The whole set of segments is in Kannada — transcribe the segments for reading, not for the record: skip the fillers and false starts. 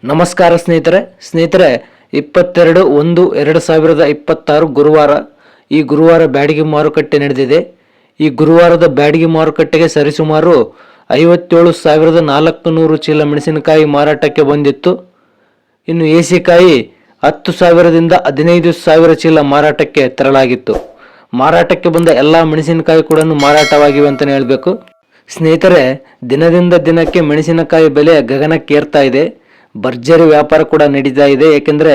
ನಮಸ್ಕಾರ ಸ್ನೇಹಿತರೆ 22/1/2026 ಗುರುವಾರ ಈ ಗುರುವಾರ ಬ್ಯಾಡಗಿ ಮಾರುಕಟ್ಟೆ ನಡೆದಿದೆ. ಈ ಗುರುವಾರದ ಬ್ಯಾಡಗಿ ಮಾರುಕಟ್ಟೆಗೆ ಸರಿಸುಮಾರು 57,400 ಚೀಲ ಮೆಣಸಿನಕಾಯಿ ಮಾರಾಟಕ್ಕೆ ಬಂದಿತ್ತು. ಇನ್ನು ಏಸಿಕಾಯಿ 10,000ದಿಂದ 15,000 ಚೀಲ ಮಾರಾಟಕ್ಕೆ ತರಲಾಗಿತ್ತು. ಮಾರಾಟಕ್ಕೆ ಬಂದ ಎಲ್ಲ ಮೆಣಸಿನಕಾಯಿ ಕೂಡ ಮಾರಾಟವಾಗಿವೆ ಅಂತಲೇ ಹೇಳಬೇಕು. ಸ್ನೇಹಿತರೆ, ದಿನದಿಂದ ದಿನಕ್ಕೆ ಮೆಣಸಿನಕಾಯಿ ಬೆಲೆ ಗಗನಕ್ಕೇರ್ತಾ ಇದೆ. ಭರ್ಜರಿ ವ್ಯಾಪಾರ ಕೂಡ ನಡೀತಾ ಇದೆ. ಏಕೆಂದರೆ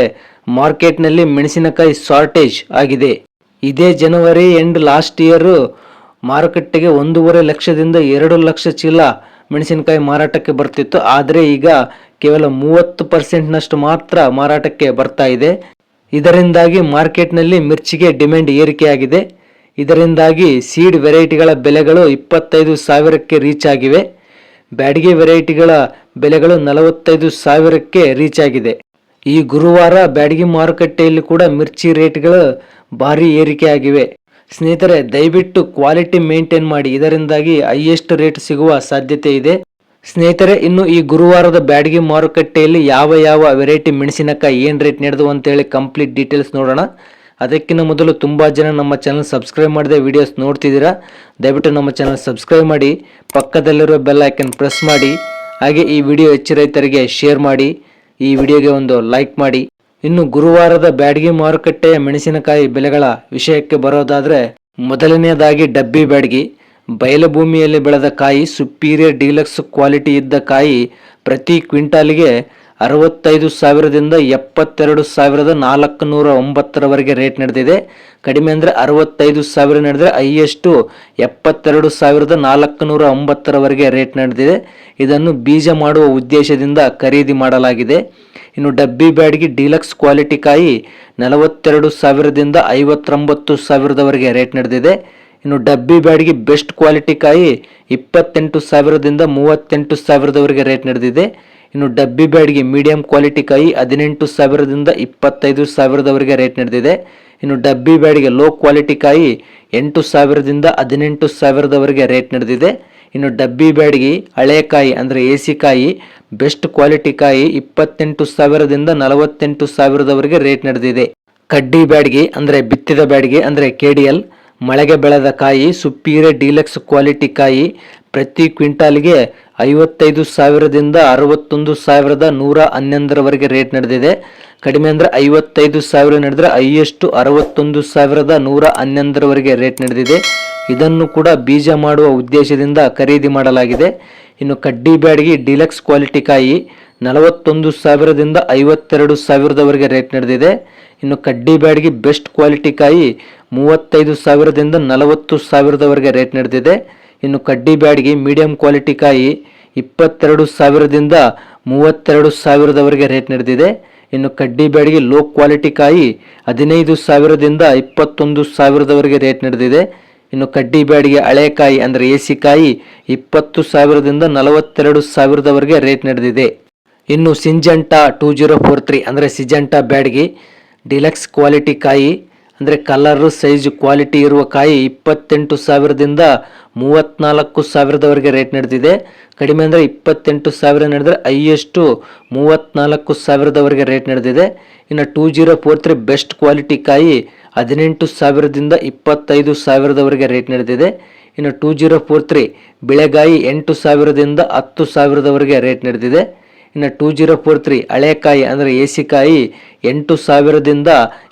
ಮಾರ್ಕೆಟ್ನಲ್ಲಿ ಮೆಣಸಿನಕಾಯಿ ಶಾರ್ಟೇಜ್ ಆಗಿದೆ. ಇದೇ ಜನವರಿ ಎಂಡ್ ಲಾಸ್ಟ್ ಇಯರ್ ಮಾರುಕಟ್ಟೆಗೆ 1.5 ಲಕ್ಷದಿಂದ 2 ಲಕ್ಷ ಚೀಲ ಮೆಣಸಿನಕಾಯಿ ಮಾರಾಟಕ್ಕೆ ಬರ್ತಿತ್ತು. ಆದರೆ ಈಗ ಕೇವಲ 30% ಮಾತ್ರ ಮಾರಾಟಕ್ಕೆ ಬರ್ತಾ ಇದೆ. ಇದರಿಂದಾಗಿ ಮಾರ್ಕೆಟ್ನಲ್ಲಿ ಮಿರ್ಚಿಗೆ ಡಿಮ್ಯಾಂಡ್ ಏರಿಕೆಯಾಗಿದೆ. ಇದರಿಂದಾಗಿ ಸೀಡ್ ವೆರೈಟಿಗಳ ಬೆಲೆಗಳು 25,000ಕ್ಕೆ ರೀಚ್ ಆಗಿವೆ. ಬ್ಯಾಡಗಿ ವೆರೈಟಿಗಳ ಬೆಲೆಗಳು 45,000ಕ್ಕೆ ರೀಚ್ ಆಗಿದೆ. ಈ ಗುರುವಾರ ಬ್ಯಾಡಗಿ ಮಾರುಕಟ್ಟೆಯಲ್ಲಿ ಕೂಡ ಮಿರ್ಚಿ ರೇಟ್ಗಳು ಭಾರಿ ಏರಿಕೆ ಆಗಿವೆ. ಸ್ನೇಹಿತರೆ, ದಯವಿಟ್ಟು ಕ್ವಾಲಿಟಿ ಮೇಂಟೈನ್ ಮಾಡಿ, ಇದರಿಂದಾಗಿ ಹೈಯೆಸ್ಟ್ ರೇಟ್ ಸಿಗುವ ಸಾಧ್ಯತೆ ಇದೆ. ಸ್ನೇಹಿತರೆ, ಇನ್ನು ಈ ಗುರುವಾರದ ಬ್ಯಾಡಗಿ ಮಾರುಕಟ್ಟೆಯಲ್ಲಿ ಯಾವ ವೆರೈಟಿ ಮೆಣಸಿನಕಾಯಿ ಏನು ರೇಟ್ ನಡೆದು ಅಂತೇಳಿ ಕಂಪ್ಲೀಟ್ ಡೀಟೇಲ್ಸ್ ನೋಡೋಣ. ಅದಕ್ಕಿಂತ ಮೊದಲು ತುಂಬ ಜನ ನಮ್ಮ ಚಾನಲ್ ಸಬ್ಸ್ಕ್ರೈಬ್ ಮಾಡದೆ ವಿಡಿಯೋಸ್ ನೋಡ್ತಿದ್ದೀರಾ. ದಯವಿಟ್ಟು ನಮ್ಮ ಚಾನಲ್ ಸಬ್ಸ್ಕ್ರೈಬ್ ಮಾಡಿ, ಪಕ್ಕದಲ್ಲಿರುವ ಬೆಲ್ ಐಕನ್ ಪ್ರೆಸ್ ಮಾಡಿ, ಹಾಗೆ ಈ ವಿಡಿಯೋ ಹೆಚ್ಚು ರೈತರಿಗೆ ಶೇರ್ ಮಾಡಿ, ಈ ವಿಡಿಯೋಗೆ ಒಂದು ಲೈಕ್ ಮಾಡಿ. ಇನ್ನು ಗುರುವಾರದ ಬ್ಯಾಡಗಿ ಮಾರುಕಟ್ಟೆಯ ಮೆಣಸಿನಕಾಯಿ ಬೆಲೆಗಳ ವಿಷಯಕ್ಕೆ ಬರೋದಾದರೆ, ಮೊದಲನೆಯದಾಗಿ ಡಬ್ಬಿ ಬ್ಯಾಡಗಿ. ಬಯಲುಭೂಮಿಯಲ್ಲಿ ಬೆಳೆದ ಕಾಯಿ, ಸುಪೀರಿಯರ್ ಡೀಲಕ್ಸ್ ಕ್ವಾಲಿಟಿ ಇದ್ದ ಕಾಯಿ ಪ್ರತಿ ಕ್ವಿಂಟಾಲಿಗೆ 65,000ದಿಂದ 72,409ರವರೆಗೆ ರೇಟ್ ನಡೆದಿದೆ. ಕಡಿಮೆ ಅಂದರೆ 65,000 ನಡೆದರೆ, ಹೈಯೆಸ್ಟು 72,409ರವರೆಗೆ ರೇಟ್ ನಡೆದಿದೆ. ಇದನ್ನು ಬೀಜ ಮಾಡುವ ಉದ್ದೇಶದಿಂದ ಖರೀದಿ ಮಾಡಲಾಗಿದೆ. ಇನ್ನು ಡಬ್ಬಿ ಬ್ಯಾಡಗಿ ಡೀಲಕ್ಸ್ ಕ್ವಾಲಿಟಿ ಕಾಯಿ 42,000ದಿಂದ 59,000ರವರೆಗೆ ರೇಟ್ ನಡೆದಿದೆ. ಇನ್ನು ಡಬ್ಬಿ ಬ್ಯಾಡಗಿ ಬೆಸ್ಟ್ ಕ್ವಾಲಿಟಿ ಕಾಯಿ 28,000ದಿಂದ 38,000ರವರೆಗೆ ರೇಟ್ ನಡೆದಿದೆ. ಇನ್ನು ಡಬ್ಬಿ ಬ್ಯಾಡಗಿ ಮೀಡಿಯಂ ಕ್ವಾಲಿಟಿ ಕಾಯಿ 18,000ದಿಂದ 25,000ರವರೆಗೆ ರೇಟ್ ನಡೆದಿದೆ. ಇನ್ನು ಡಬ್ಬಿ ಬ್ಯಾಡಗಿ ಲೋ ಕ್ವಾಲಿಟಿ ಕಾಯಿ 8,000ದಿಂದ 18,000ರವರೆಗೆ ರೇಟ್ ನಡೆದಿದೆ. ಇನ್ನು ಡಬ್ಬಿ ಬ್ಯಾಡಗಿ ಹಳೆ ಕಾಯಿ ಅಂದರೆ ಏಸಿಕಾಯಿ ಬೆಸ್ಟ್ ಕ್ವಾಲಿಟಿ ಕಾಯಿ 28,000ದಿಂದ 48,000ರವರೆಗೆ ರೇಟ್ ನಡೆದಿದೆ. ಕಡ್ಡಿ ಬ್ಯಾಡಗಿ ಅಂದರೆ ಬಿತ್ತಿದ ಬ್ಯಾಡಗಿ ಅಂದರೆ KDL ಮಳೆಗೆ ಬೆಳೆದ ಕಾಯಿ ಸುಪೀರಿಯರ್ ಡೀಲಕ್ಸ್ ಕ್ವಾಲಿಟಿ ಕಾಯಿ ಪ್ರತಿ ಕ್ವಿಂಟಾಲ್ಗೆ 55,000ದಿಂದ 61,111ರವರೆಗೆ ರೇಟ್ ನಡೆದಿದೆ. ಕಡಿಮೆ ಅಂದರೆ 55,000 ನಡೆದರೆ, ಹೈಯೆಸ್ಟು 61,111ರವರೆಗೆ ರೇಟ್ ನಡೆದಿದೆ. ಇದನ್ನು ಕೂಡ ಬೀಜ ಮಾಡುವ ಉದ್ದೇಶದಿಂದ ಖರೀದಿ ಮಾಡಲಾಗಿದೆ. ಇನ್ನು ಕಡ್ಡಿ ಬ್ಯಾಡಗಿ ಡೀಲಕ್ಸ್ ಕ್ವಾಲಿಟಿ ಕಾಯಿ 41,000ದಿಂದ 52,000ರವರೆಗೆ ರೇಟ್ ನಡೆದಿದೆ. ಇನ್ನು ಕಡ್ಡಿ ಬ್ಯಾಡಗಿ ಬೆಸ್ಟ್ ಕ್ವಾಲಿಟಿ ಕಾಯಿ 35,000ದಿಂದ 40,000ರವರೆಗೆ ರೇಟ್ ನಡೆದಿದೆ. ಇನ್ನು ಕಡ್ಡಿ ಬ್ಯಾಡಗಿ ಮೀಡಿಯಂ ಕ್ವಾಲಿಟಿ ಕಾಯಿ 22,000ದಿಂದ 32,000ರವರೆಗೆ ರೇಟ್ ನಡೆದಿದೆ. ಇನ್ನು ಕಡ್ಡಿ ಬ್ಯಾಡಗಿ ಲೋ ಕ್ವಾಲಿಟಿ ಕಾಯಿ 15,000ದಿಂದ 21,000ರವರೆಗೆ ರೇಟ್ ನಡೆದಿದೆ. ಇನ್ನು ಕಡ್ಡಿ ಬ್ಯಾಡಗಿ ಹಳೆ ಕಾಯಿ ಅಂದರೆ ಏಸಿಕಾಯಿ 20,000ದಿಂದ 42,000ರವರೆಗೆ ರೇಟ್ ನಡೆದಿದೆ. ಇನ್ನು ಸಿಂಜೆಂಟಾ 2043 ಅಂದರೆ ಸಿಜೆಂಟಾ ಬ್ಯಾಡಗಿ ಡಿಲಕ್ಸ್ ಕ್ವಾಲಿಟಿ ಕಾಯಿ ಅಂದರೆ ಕಲರು ಸೈಜ್ ಕ್ವಾಲಿಟಿ ಇರುವ ಕಾಯಿ 28,000ದಿಂದ 34,000ರವರೆಗೆ ರೇಟ್ ನಡೆದಿದೆ. ಕಡಿಮೆ ಅಂದರೆ 28,000 ನಡೆದರೆ, ಹೈಯೆಸ್ಟು 34,000ರವರೆಗೆ ರೇಟ್ ನಡೆದಿದೆ. ಇನ್ನು 2043 ಬೆಸ್ಟ್ ಕ್ವಾಲಿಟಿ ಕಾಯಿ 18,000ದಿಂದ 25,000ರವರೆಗೆ ರೇಟ್ ನಡೆದಿದೆ. ಇನ್ನು 2043 ಬಿಳೆಗಾಯಿ 8,000ದಿಂದ 10,000ರವರೆಗೆ ರೇಟ್ ನಡೆದಿದೆ. ಇನ್ನು 2043 ಹಳೆಕಾಯಿ ಅಂದರೆ ಏಸಿಕಾಯಿ 8,000ದಿಂದ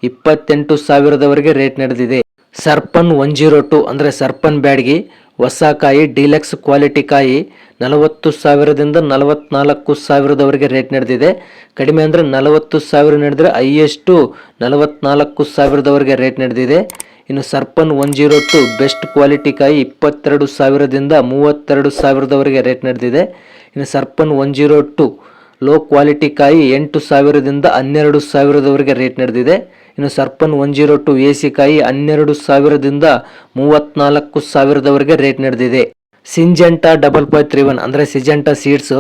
28,000ರವರೆಗೆ ರೇಟ್ ನಡೆದಿದೆ. ಸರ್ಪನ್ 102 ಅಂದರೆ ಸರ್ಪನ್ ಬ್ಯಾಡಗಿ ಹೊಸ ಕಾಯಿ ಡೀಲಕ್ಸ್ ಕ್ವಾಲಿಟಿ ಕಾಯಿ 40,000ದಿಂದ 44,000ರವರೆಗೆ ರೇಟ್ ನಡೆದಿದೆ. ಕಡಿಮೆ ಅಂದರೆ 40,000 ನಡೆದರೆ, ಹೈಯೆಸ್ಟು 44,000ರವರೆಗೆ ರೇಟ್ ನಡೆದಿದೆ. ಇನ್ನು ಸರ್ಪನ್ 102 ಬೆಸ್ಟ್ ಕ್ವಾಲಿಟಿ ಕಾಯಿ 22,000ದಿಂದ 32,000ರವರೆಗೆ ರೇಟ್ ನಡೆದಿದೆ. ಇನ್ನು ಸರ್ಪನ್ 102 ಲೋ ಕ್ವಾಲಿಟಿ ಕಾಯಿ 8,000ದಿಂದ 12,000ರವರೆಗೆ ರೇಟ್ ನಡೆದಿದೆ. ಇನ್ನು ಸರ್ಪನ್ 102 ಏಸಿಕಾಯಿ 12,000ದಿಂದ 34,000ರವರೆಗೆ ರೇಟ್ ನಡೆದಿದೆ. ಸಿಂಜೆಂಟಾ 5531 ಅಂದರೆ ಸಿಜೆಂಟಾ ಸೀಡ್ಸ್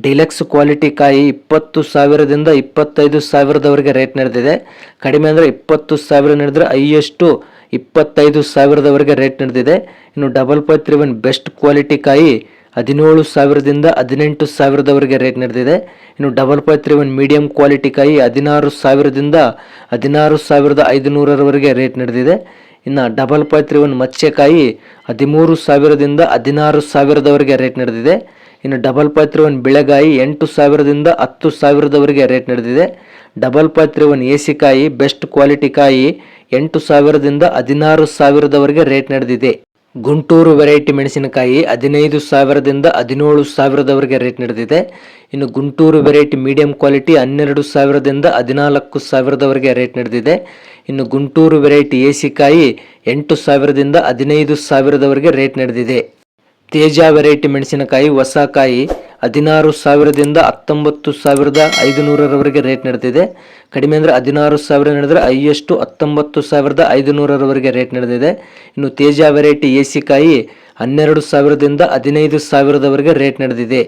ಡಿಲಕ್ಸ್ ಕ್ವಾಲಿಟಿ ಕಾಯಿ 20,000ದಿಂದ 25,000ರವರೆಗೆ ರೇಟ್ ನಡೆದಿದೆ. ಕಡಿಮೆ ಅಂದರೆ 20,000 ನಡೆದರೆ, ಹೈಯೆಸ್ಟು 25,000ರವರೆಗೆ ರೇಟ್ ನಡೆದಿದೆ. ಇನ್ನು 5531 ಬೆಸ್ಟ್ ಕ್ವಾಲಿಟಿ ಕಾಯಿ 17,000ದಿಂದ 18,000ದವರೆಗೆ ರೇಟ್ ನಡೆದಿದೆ. ಇನ್ನು 551 ಮೀಡಿಯಂ ಕ್ವಾಲಿಟಿ ಕಾಯಿ 16,000ದಿಂದ 16,500ರವರೆಗೆ ರೇಟ್ ನಡೆದಿದೆ. ಇನ್ನು 551 ಮತ್ಸ್ಯಕಾಯಿ 13,000ದಿಂದ 16,000ದವರೆಗೆ ರೇಟ್ ನಡೆದಿದೆ. ಇನ್ನು 551 ಬೆಳೆಗಾಯಿ 8,000ದಿಂದ 10,000ದವರೆಗೆ ರೇಟ್ ನಡೆದಿದೆ. 551 ಏಸಿಕಾಯಿ ಬೆಸ್ಟ್ ಕ್ವಾಲಿಟಿ ಕಾಯಿ 8,000ದಿಂದ 16,000ದವರೆಗೆ ರೇಟ್ ನಡೆದಿದೆ. ಗುಂಟೂರು ವೆರೈಟಿ ಮೆಣಸಿನಕಾಯಿ 15,000ದಿಂದ 17,000ದವರೆಗೆ ರೇಟ್ ನಡೆದಿದೆ. ಇನ್ನು ಗುಂಟೂರು ವೆರೈಟಿ ಮೀಡಿಯಂ ಕ್ವಾಲಿಟಿ 12,000ದಿಂದ 14,000ದವರೆಗೆ ರೇಟ್ ನಡೆದಿದೆ. ಇನ್ನು ಗುಂಟೂರು ವೆರೈಟಿ ಏಸಿಕಾಯಿ 8,000ದಿಂದ 15,000ದವರೆಗೆ ರೇಟ್ ನಡೆದಿದೆ. ತೇಜ ವೆರೈಟಿ ಮೆಣಸಿನಕಾಯಿ ಹೊಸ ಕಾಯಿ 16,000ದಿಂದ 19,500ರವರೆಗೆ ರೇಟ್ ನಡೆದಿದೆ. ಕಡಿಮೆ ಅಂದರೆ 16,000 ನಡೆದರೆ ಹೈಯೆಸ್ಟು 19,500ರವರೆಗೆ ರೇಟ್ ನಡೆದಿದೆ. ಇನ್ನು ತೇಜ ವೆರೈಟಿ ಏಸಿಕಾಯಿ 12,000ದಿಂದ 15,000ದವರೆಗೆ ರೇಟ್ ನಡೆದಿದೆ.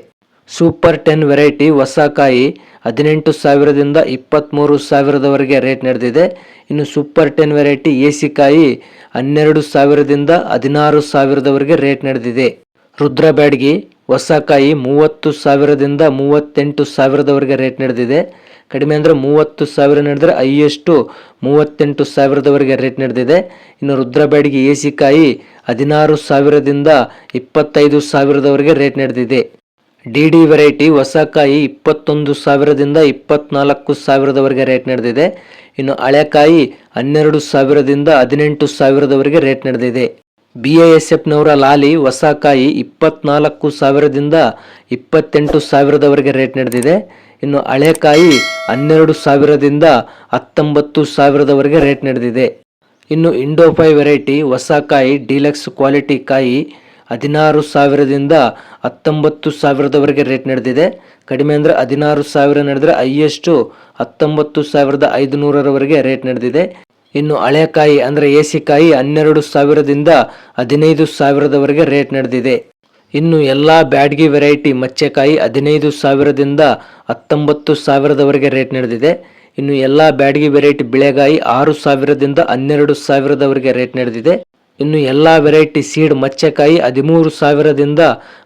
ಸೂಪರ್ 10 ವೆರೈಟಿ ಹೊಸ ಕಾಯಿ 18,000ದಿಂದ 23,000ದವರೆಗೆ ರೇಟ್ ನಡೆದಿದೆ. ಇನ್ನು ಸೂಪರ್ 10 ವೆರೈಟಿ ಏಸಿಕಾಯಿ 12,000ದಿಂದ 16,000ದವರೆಗೆ ರೇಟ್ ನಡೆದಿದೆ. ರುದ್ರ ಬ್ಯಾಡಗಿ ಹೊಸ ಕಾಯಿ 30,000ದಿಂದ 38,000ದವರೆಗೆ ರೇಟ್ ನಡೆದಿದೆ. ಕಡಿಮೆ ಅಂದರೆ 30,000 ನಡೆದರೆ ಹೈಯೆಸ್ಟು 38,000ದವರೆಗೆ ರೇಟ್ ನಡೆದಿದೆ. ಇನ್ನು ರುದ್ರ ಬ್ಯಾಡಗಿ ಏಸಿಕಾಯಿ 16,000ದಿಂದ 25,000ದವರೆಗೆ ರೇಟ್ ನಡೆದಿದೆ. ಡಿ ವೆರೈಟಿ ಹೊಸ ಕಾಯಿ 21,000ದಿಂದ 24,000ದವರೆಗೆ ರೇಟ್ ನಡೆದಿದೆ. ಇನ್ನು ಹಳೆಕಾಯಿ 12,000ದಿಂದ 18,000ದವರೆಗೆ ರೇಟ್ ನಡೆದಿದೆ. BASFನವರ ಲಾಲಿ ಹೊಸ ಕಾಯಿ 24,000ದಿಂದ 28,000ದವರೆಗೆ ರೇಟ್ ನಡೆದಿದೆ. ಇನ್ನು ಹಳೆಕಾಯಿ 12,000ದಿಂದ 19,000ದವರೆಗೆ ರೇಟ್ ನಡೆದಿದೆ. ಇನ್ನು ಇಂಡೋ 5 ವೆರೈಟಿ ಹೊಸ ಕಾಯಿ ಡೀಲಕ್ಸ್ ಕ್ವಾಲಿಟಿ ಕಾಯಿ 16,000ದಿಂದ 19,000ದವರೆಗೆ ರೇಟ್ ನಡೆದಿದೆ. ಕಡಿಮೆ ಅಂದರೆ 16,000 ನಡೆದರೆ ಹೈಯೆಸ್ಟು 19,500ರವರೆಗೆ ರೇಟ್ ನಡೆದಿದೆ. ಇನ್ನು ಹಳೆಕಾಯಿ ಅಂದರೆ ಏಸಿಕಾಯಿ 12,000ದಿಂದ 15,000ದವರೆಗೆ ರೇಟ್ ನಡೆದಿದೆ. ಇನ್ನು ಎಲ್ಲ ಬ್ಯಾಡಗಿ ವೆರೈಟಿ ಮತ್ಸ್ಯಕಾಯಿ 15,000ದಿಂದ 19,000ದವರೆಗೆ ರೇಟ್ ನಡೆದಿದೆ. ಇನ್ನು ಎಲ್ಲ ಬ್ಯಾಡಗಿ ವೆರೈಟಿ ಬೆಳೆಗಾಯಿ 6,000ದಿಂದ 12,000ದವರೆಗೆ ರೇಟ್ ನಡೆದಿದೆ. ಇನ್ನು ಎಲ್ಲ ವೆರೈಟಿ ಸೀಡ್ ಮತ್ಸ್ಯಕಾಯಿ 13,000ದಿಂದ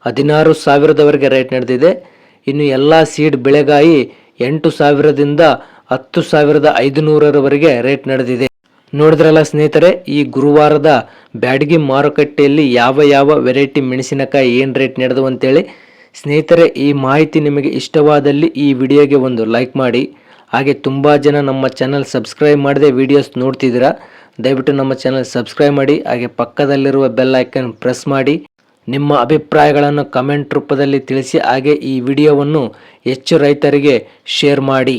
16,000ದವರೆಗೆ ರೇಟ್ ನಡೆದಿದೆ. ಇನ್ನು ಎಲ್ಲ ಸೀಡ್ ಬೆಳೆಗಾಯಿ 8,000ದಿಂದ 10,500ರವರೆಗೆ ರೇಟ್ ನಡೆದಿದೆ. ನೋಡಿದ್ರಲ್ಲ ಸ್ನೇಹಿತರೆ, ಈ ಗುರುವಾರದ ಬ್ಯಾಡಗಿ ಮಾರುಕಟ್ಟೆಯಲ್ಲಿ ಯಾವ ವೆರೈಟಿ ಮೆಣಸಿನಕಾಯಿ ಏನು ರೇಟ್ ನಡೆದವು ಅಂತೇಳಿ. ಸ್ನೇಹಿತರೆ, ಈ ಮಾಹಿತಿ ನಿಮಗೆ ಇಷ್ಟವಾದಲ್ಲಿ ಈ ವಿಡಿಯೋಗೆ ಒಂದು ಲೈಕ್ ಮಾಡಿ. ಹಾಗೆ ತುಂಬ ಜನ ನಮ್ಮ ಚಾನಲ್ ಸಬ್ಸ್ಕ್ರೈಬ್ ಮಾಡದೆ ವಿಡಿಯೋಸ್ ನೋಡ್ತಿದ್ದೀರಾ. ದಯವಿಟ್ಟು ನಮ್ಮ ಚಾನಲ್ ಸಬ್ಸ್ಕ್ರೈಬ್ ಮಾಡಿ. ಹಾಗೆ ಪಕ್ಕದಲ್ಲಿರುವ ಬೆಲ್ ಐಕನ್ ಪ್ರೆಸ್ ಮಾಡಿ. ನಿಮ್ಮ ಅಭಿಪ್ರಾಯಗಳನ್ನು ಕಮೆಂಟ್ ರೂಪದಲ್ಲಿ ತಿಳಿಸಿ. ಹಾಗೆ ಈ ವಿಡಿಯೋವನ್ನು ಹೆಚ್ಚು ರೈತರಿಗೆ ಶೇರ್ ಮಾಡಿ.